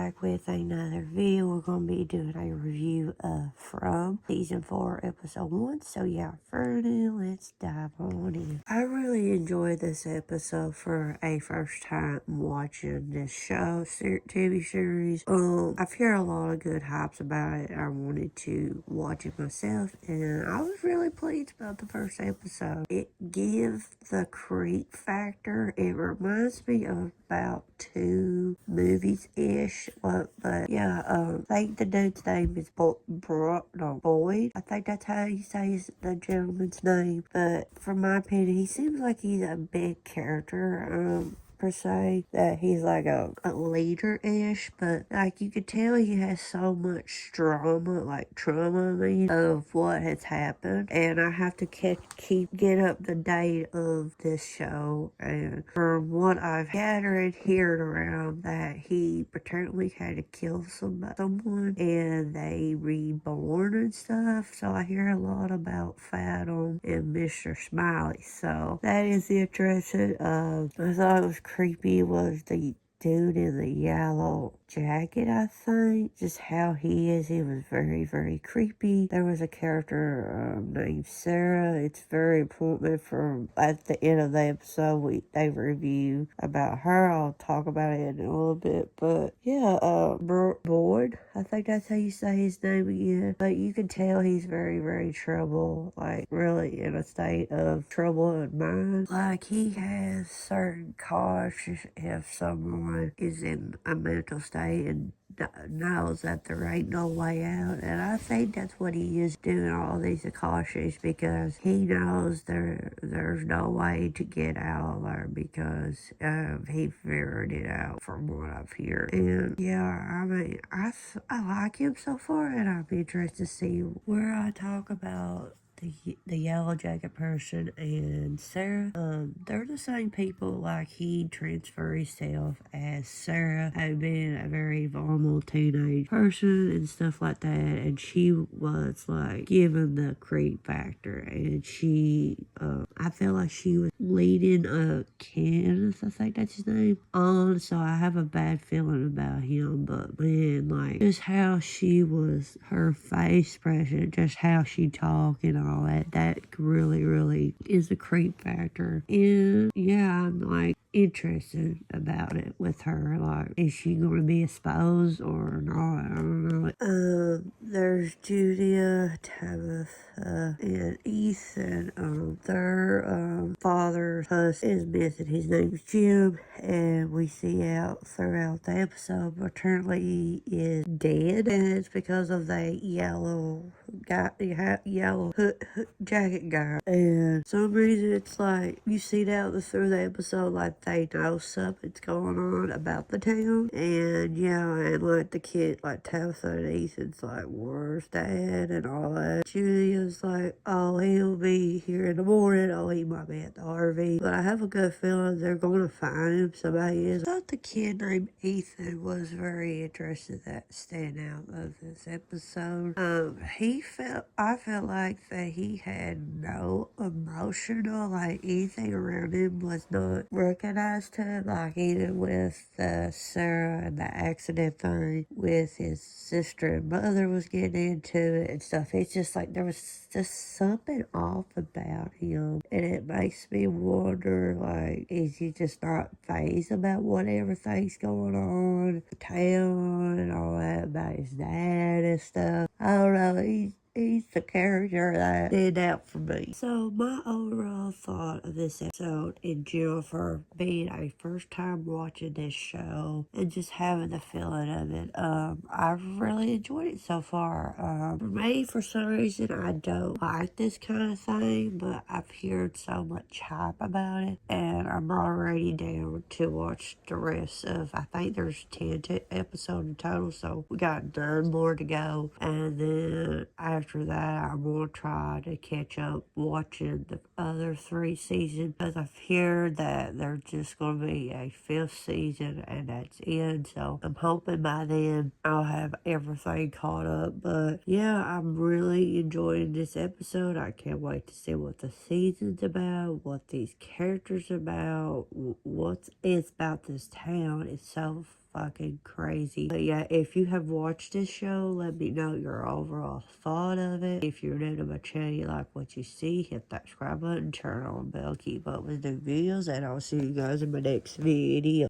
back with another video. We're going to be doing a review of From Season 4, Episode 1. So yeah, for now, let's dive on in. I really enjoyed this episode for a first time watching this show, TV series. I've heard a lot of good hypes about it. I wanted to watch it myself, and I was really pleased about the first episode. It gives the creep factor. It reminds me of about 2 movies-ish, but yeah, I think the dude's name is Boyd. I think that's how you say the gentleman's name, but from my opinion, he seems like he's a big character, per se, that he's like a leader-ish, but like you could tell he has so much trauma, of what has happened, and I have to get up to date of this show, and from what I've gathered and heard around, that he apparently had to kill someone and they reborn and stuff, so I hear a lot about Fathom and Mr. Smiley, so that is interesting. I thought it was creepy was the dude in the yellow jacket, I think. Just how he is. He was very, very creepy. There was a character named Sarah. It's very important from at the end of the episode. They review about her. I'll talk about it in a little bit. But yeah, Boyd. I think that's how you say his name again. But you can tell he's very, very trouble. Like really in a state of trouble in mind. Like he has certain cautions if someone is in a mental state and knows that there ain't no way out, and I think that's what he is doing all these Akashis, because he knows there's no way to get out of there, because he figured it out from what I've heard. And yeah, I mean, I like him so far, and I'm interested to see where I talk about the yellow jacket person and Sarah. They're the same people. Like he transferred himself as Sarah had been a very vulnerable teenage person and stuff like that, and she was like given the creep factor, and she I feel like she was leading Candace, I think that's his name, on, so I have a bad feeling about him. But man, like just how she was, her face expression, just how she talked and all that really, really is a creep factor. And yeah, I'm like interested about it with her. Like, is she going to be exposed or not? I don't know. There's Julia, Tabitha, and Ethan. Their father's husband is missing. His name's Jim, and we see out throughout the episode, apparently he is dead, and it's because of that yellow guy, yellow jacket guy. And some reason it's like you see that through the episode, like they know something's going on about the town. And yeah, and like the kid, like Tabitha and Ethan's like, where's Dad and all that. Julia's like, oh, he'll be here in the morning. Oh, he might be at the RV. But I have a good feeling they're going to find him. Somebody is. I thought the kid named Ethan was very interested that stand out of this episode. I felt like that he had no emotional, like anything around him was not recognized to him, like even with Sarah and the accident thing with his sister and mother was getting into it and stuff. It's just like there was just something off about him, and it makes me wonder, like, is he just not fazed about whatever thing's going on, the town and all that, about his dad and stuff? I don't know. He's the character that did that for me. So my overall thought of this episode in general, for being a first time watching this show and just having the feeling of it, I've really enjoyed it so far. For me, for some reason, I don't like this kind of thing, but I've heard so much hype about it, and I'm already down to watch the rest of, I think there's 10 episodes in total, so we got 9 more to go, and then after that, I'm going to try to catch up watching the other 3 seasons, because I've heard that there's just going to be a 5th season and that's it. So I'm hoping by then I'll have everything caught up. But yeah, I'm really enjoying this episode. I can't wait to see what the season's about, what these characters are about, what it's about this town. It's so fucking crazy. But yeah, if you have watched this show, let me know your overall thought of it. If you're new to my channel, you like what you see, hit that subscribe button, turn on the bell, keep up with new videos, and I'll see you guys in my next video.